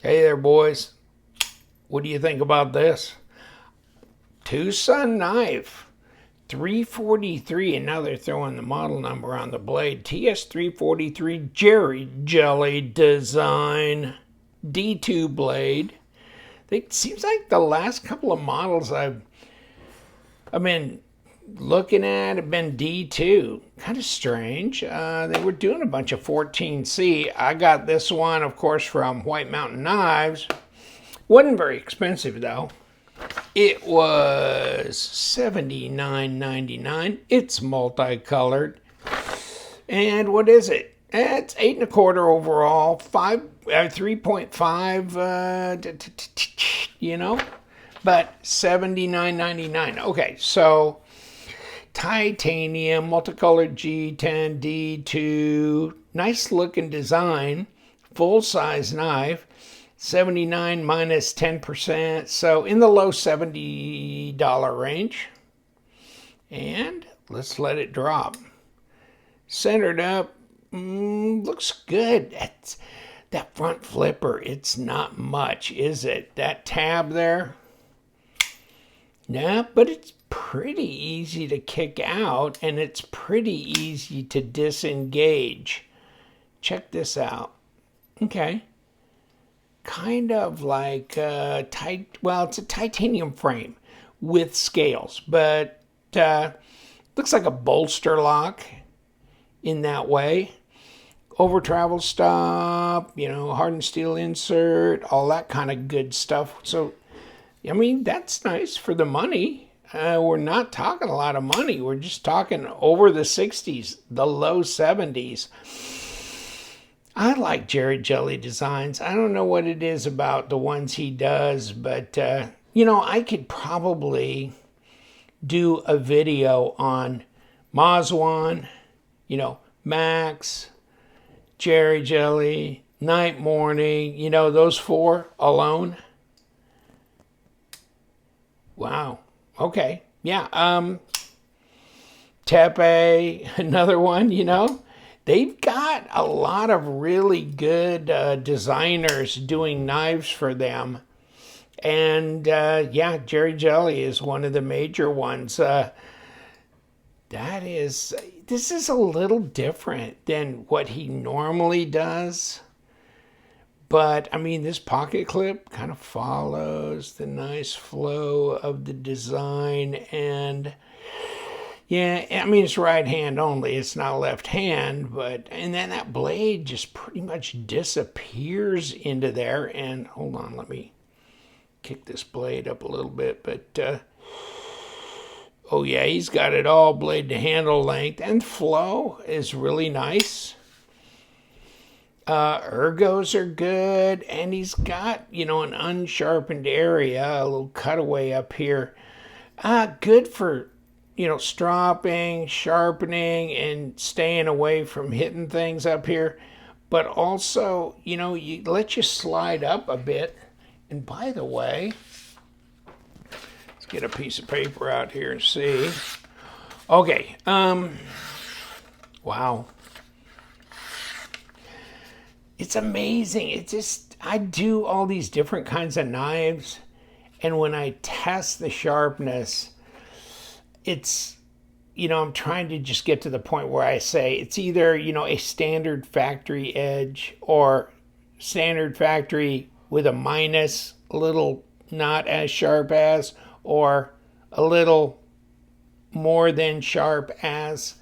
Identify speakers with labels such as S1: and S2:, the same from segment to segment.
S1: Hey there, boys. What do you think about this? TwoSun knife, 343, and now they're throwing the model number on the blade. TS343 Jerry Jelly design D2 blade. It seems like the last couple of models I've been looking at have been D2. Kind of strange. They were doing a bunch of 14C. I got this one, of course, from White Mountain Knives. Wasn't very expensive though. It was $79.99. It's multicolored. And what is it? It's 8 1/4 overall, 3.5, but $79.99. Okay, so titanium, multicolored G10 D2, nice looking design, full size knife. 79 minus 10%, so in the low $70 range. And let's let it drop. Centered up, looks good. That front flipper, it's not much, is it? That tab there? Nah, but it's pretty easy to kick out, and it's pretty easy to disengage. Check this out. Okay. Kind of like it's a titanium frame with scales, but looks like a bolster lock in that way. Over travel stop, hardened steel insert, all that kind of good stuff. So, I mean, that's nice for the money. We're not talking a lot of money. We're just talking over the 60s, the low 70s. I like Jerry Jelly designs. I don't know what it is about the ones he does, but, I could probably do a video on Mazwan, Max, Jerry Jelly, Night Morning, those four alone. Wow. Okay. Yeah. Tepe, another one, They've got a lot of really good designers doing knives for them. And Jerry Jelly is one of the major ones. This is a little different than what he normally does. But, I mean, this pocket clip kind of follows the nice flow of the design. And yeah, I mean, it's right hand only. It's not left hand, and then that blade just pretty much disappears into there. And hold on, let me kick this blade up a little bit. But, oh yeah, he's got it all blade to handle length, and flow is really nice. Ergos are good, and he's got, an unsharpened area, a little cutaway up here. Good for stropping, sharpening, and staying away from hitting things up here. But also, you let you slide up a bit. And by the way, let's get a piece of paper out here and see. Okay. Wow. It's amazing. I do all these different kinds of knives, and when I test the sharpness, it's, I'm trying to just get to the point where I say it's either, a standard factory edge or standard factory with a minus, a little not as sharp as, or a little more than sharp as,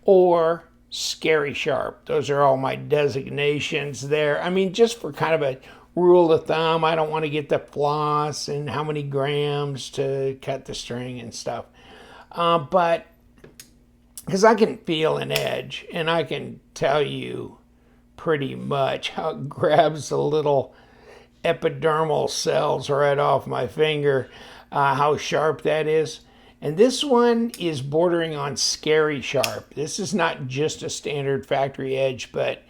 S1: or scary sharp. Those are all my designations there. I mean, just for kind of a rule of thumb, I don't want to get the floss and how many grams to cut the string and stuff. But because I can feel an edge, and I can tell you pretty much how it grabs the little epidermal cells right off my finger, how sharp that is. And this one is bordering on scary sharp. This is not just a standard factory edge, but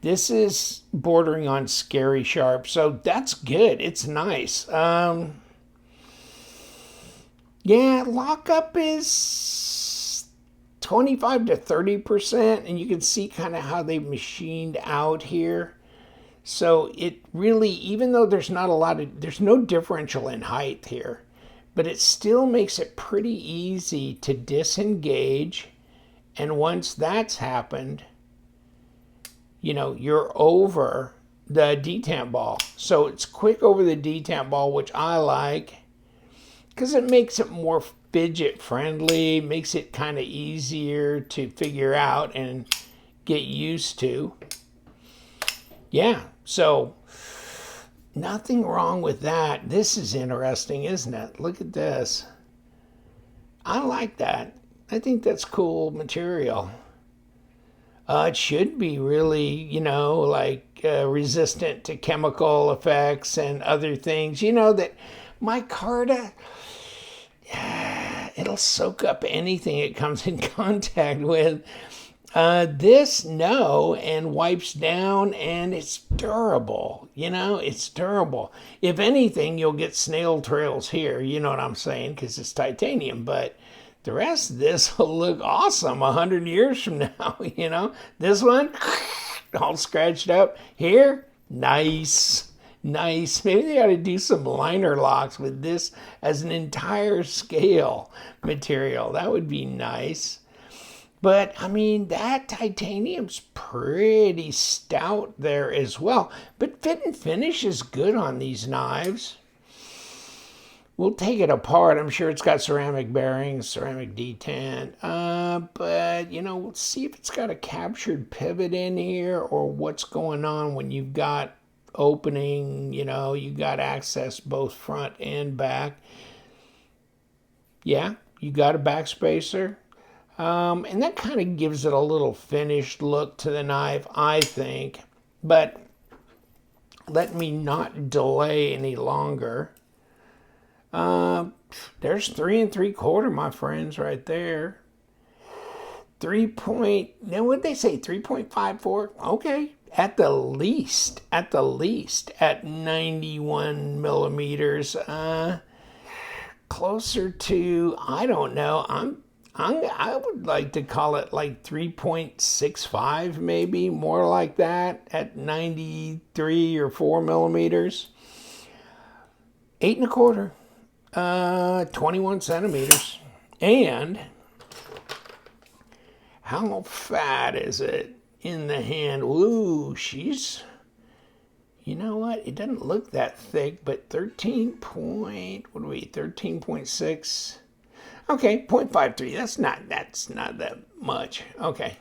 S1: this is bordering on scary sharp. So that's good. It's nice. Yeah, lockup is 25 to 30%, and you can see kind of how they machined out here. So it really, even though there's not a lot of, there's no differential in height here, but it still makes it pretty easy to disengage. And once that's happened, you're over the detent ball. So it's quick over the detent ball, which I like because it makes it more fidget friendly, makes it kind of easier to figure out and get used to. Yeah, so nothing wrong with that. This is interesting, isn't it? Look at this. I like that. I think that's cool material. It should be really, resistant to chemical effects and other things. That micarta, it'll soak up anything it comes in contact with. This, no, and wipes down, and it's durable. It's durable. If anything, you'll get snail trails here. You know what I'm saying? Because it's titanium, but the rest of this will look awesome 100 years from now. This one, all scratched up. Here, nice. Maybe they ought to do some liner locks with this as an entire scale material. That would be nice. But, that titanium's pretty stout there as well. But fit and finish is good on these knives. We'll take it apart. I'm sure it's got ceramic bearings, ceramic detent. But, we'll see if it's got a captured pivot in here or what's going on when you've got opening, you've got access both front and back. Yeah, you got a backspacer. And that kind of gives it a little finished look to the knife, I think. But let me not delay any longer. There's 3 3/4, my friends, right there. Now what'd they say? 3.54? Okay. At the least, at 91 millimeters. Closer to, I don't know. I would like to call it like 3.65, maybe more like that at 93 or 4 millimeters. 8 1/4, 21 centimeters. And how fat is it in the hand? Ooh, you know what? It doesn't look that thick, but 13.6. Okay, 0.53. That's not that much. Okay.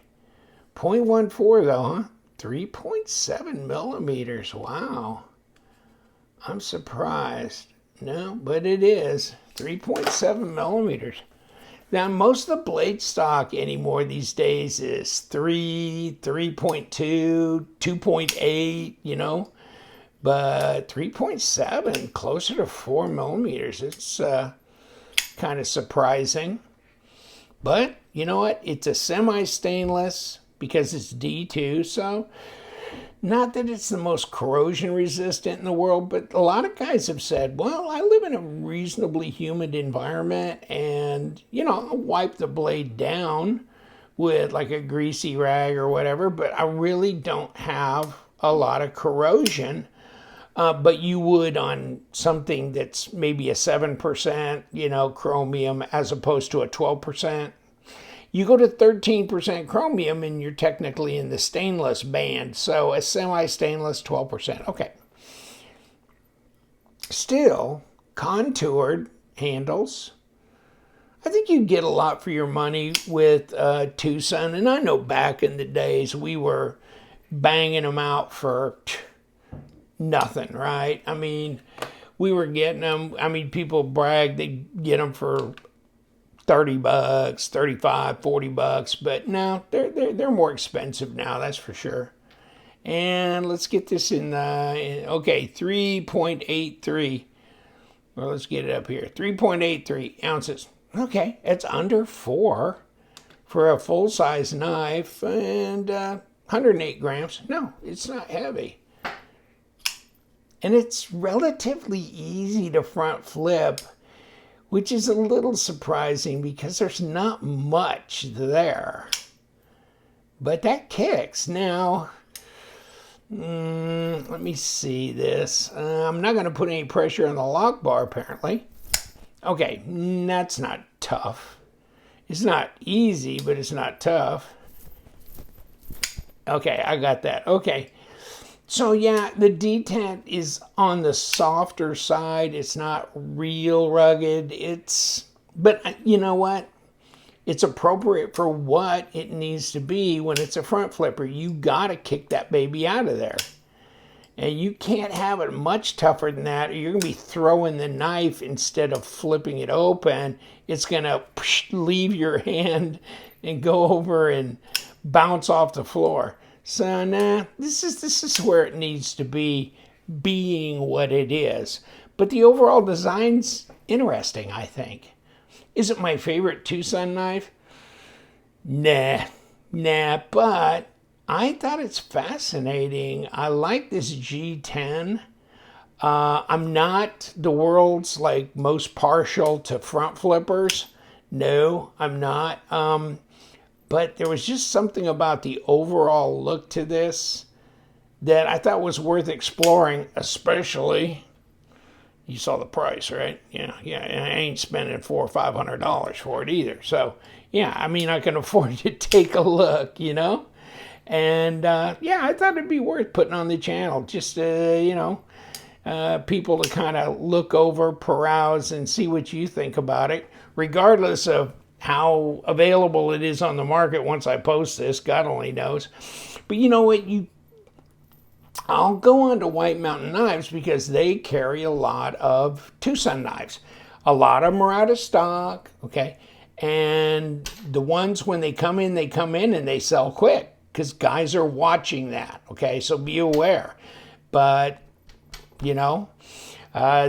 S1: 0.14 though, huh? 3.7 millimeters. Wow. I'm surprised. No, but it is 3.7 millimeters. Now, most of the blade stock anymore these days is 3, 3.2, 2.8, but 3.7, closer to 4 millimeters. It's kind of surprising. But you know what? It's a semi-stainless because it's D2, so not that it's the most corrosion resistant in the world, but a lot of guys have said, well, I live in a reasonably humid environment and, I'll wipe the blade down with like a greasy rag or whatever, but I really don't have a lot of corrosion. But you would on something that's maybe a 7%, chromium as opposed to a 12%. You go to 13% chromium and you're technically in the stainless band. So a semi-stainless, 12%. Okay. Still, contoured handles. I think you get a lot for your money with TwoSun. And I know back in the days we were banging them out for nothing, right? We were getting them. People brag they get them for $30, $35, $40, but no, they're more expensive now, that's for sure. And let's get this in 3.83. Well, let's get it up here. 3.83 ounces. Okay, it's under 4 for a full-size knife and 108 grams. No, it's not heavy. And it's relatively easy to front flip, which is a little surprising because there's not much there. But that kicks. Now, Let me see this. I'm not going to put any pressure on the lock bar, apparently. Okay, that's not tough. It's not easy, but it's not tough. Okay, I got that. Okay. So yeah, the detent is on the softer side. It's not real rugged. But you know what? It's appropriate for what it needs to be when it's a front flipper. You gotta kick that baby out of there. And you can't have it much tougher than that, or you're gonna be throwing the knife instead of flipping it open. It's gonna leave your hand and go over and bounce off the floor. So nah, this is where it needs to be, being what it is. But the overall design's interesting, I think. Is it my favorite TwoSun knife? Nah, but I thought it's fascinating. I like this G10. I'm not the world's most partial to front flippers. No, I'm not. But there was just something about the overall look to this that I thought was worth exploring, especially, you saw the price, right? Yeah, and I ain't spending $400 or $500 for it either. So, yeah, I mean, I can afford to take a look, And, yeah, I thought it'd be worth putting on the channel, just, people to kind of look over, peruse, and see what you think about it, regardless of how available it is on the market once I post this. God only knows. But you know what? I'll go on to White Mountain Knives because they carry a lot of TwoSun knives. A lot of them are out of stock, okay? And the ones, when they come in and they sell quick because guys are watching that, okay? So be aware. But,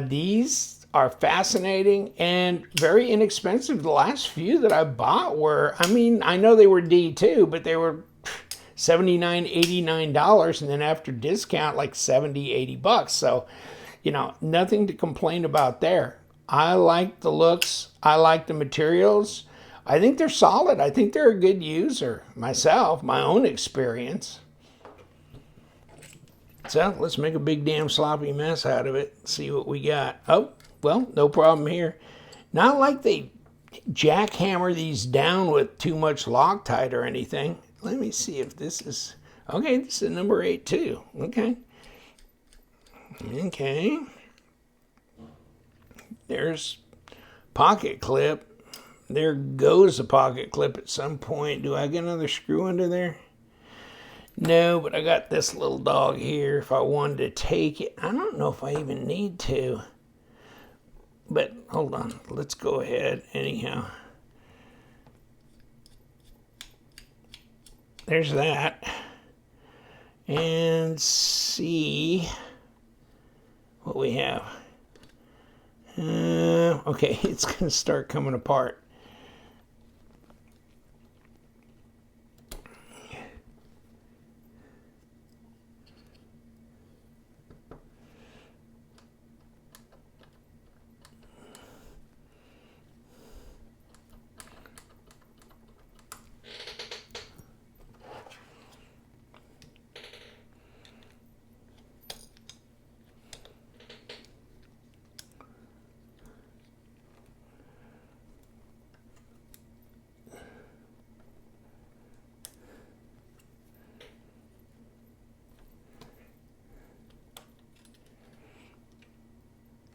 S1: these are fascinating and very inexpensive. The last few that I bought were, I know they were D2, but they were $79, $89, and then after discount, like $70, $80. So, nothing to complain about there. I like the looks. I like the materials. I think they're solid. I think they're a good user. Myself, my own experience. So let's make a big damn sloppy mess out of it. See what we got. Oh, well, no problem here. Not like they jackhammer these down with too much Loctite or anything. Let me see if this is... Okay, this is number 8 too. Okay. There's pocket clip. There goes a pocket clip at some point. Do I get another screw under there? No, but I got this little dog here if I wanted to take it. I don't know if I even need to. But hold on, let's go ahead anyhow. There's that. And see what we have. Okay, it's going to start coming apart.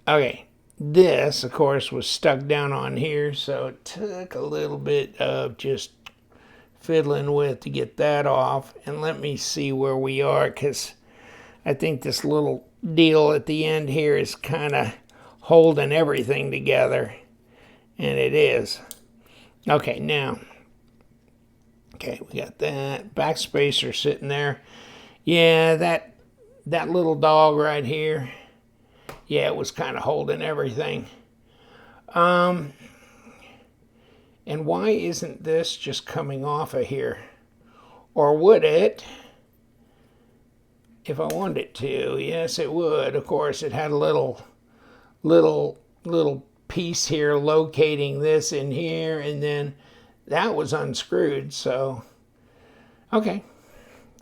S1: Okay, this, of course, was stuck down on here, so it took a little bit of just fiddling with to get that off. And let me see where we are, because I think this little deal at the end here is kind of holding everything together, and it is. Okay, now, okay, we got that backspacer sitting there. Yeah, that little dog right here. Yeah, it was kind of holding everything. And why isn't this just coming off of here? Or would it? If I wanted it to, yes, it would. Of course, it had a little piece here locating this in here, and then that was unscrewed. So, okay.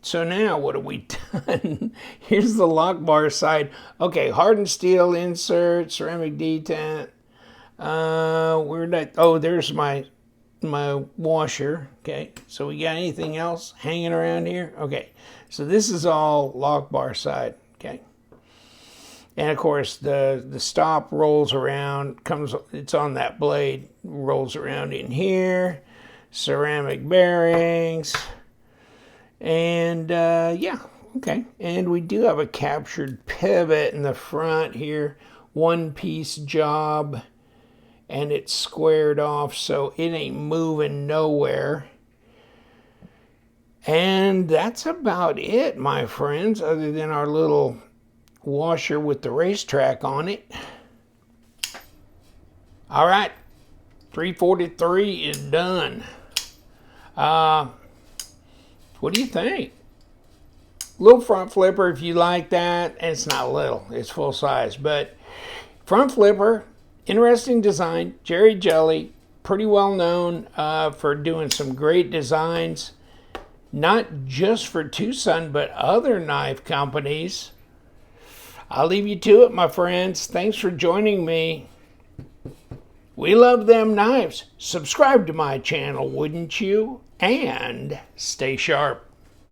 S1: So now what have we done? Here's the lock bar side. Okay, hardened steel insert, ceramic detent. Where did I? Oh, there's my washer. Okay, so we got anything else hanging around here? Okay, so this is all lock bar side. Okay, and of course the stop rolls around, it's on that blade, rolls around in here. Ceramic bearings, and yeah, okay. And we do have a captured pivot in the front here, one piece job, and it's squared off so it ain't moving nowhere. And that's about it, my friends, other than our little washer with the racetrack on it. All right, 343 is done. What do you think? Little front flipper if you like that. And it's not little, it's full size. But front flipper, interesting design. Jerry Jelly, pretty well known for doing some great designs. Not just for TwoSun, but other knife companies. I'll leave you to it, my friends. Thanks for joining me. We love them knives. Subscribe to my channel, wouldn't you? And stay sharp.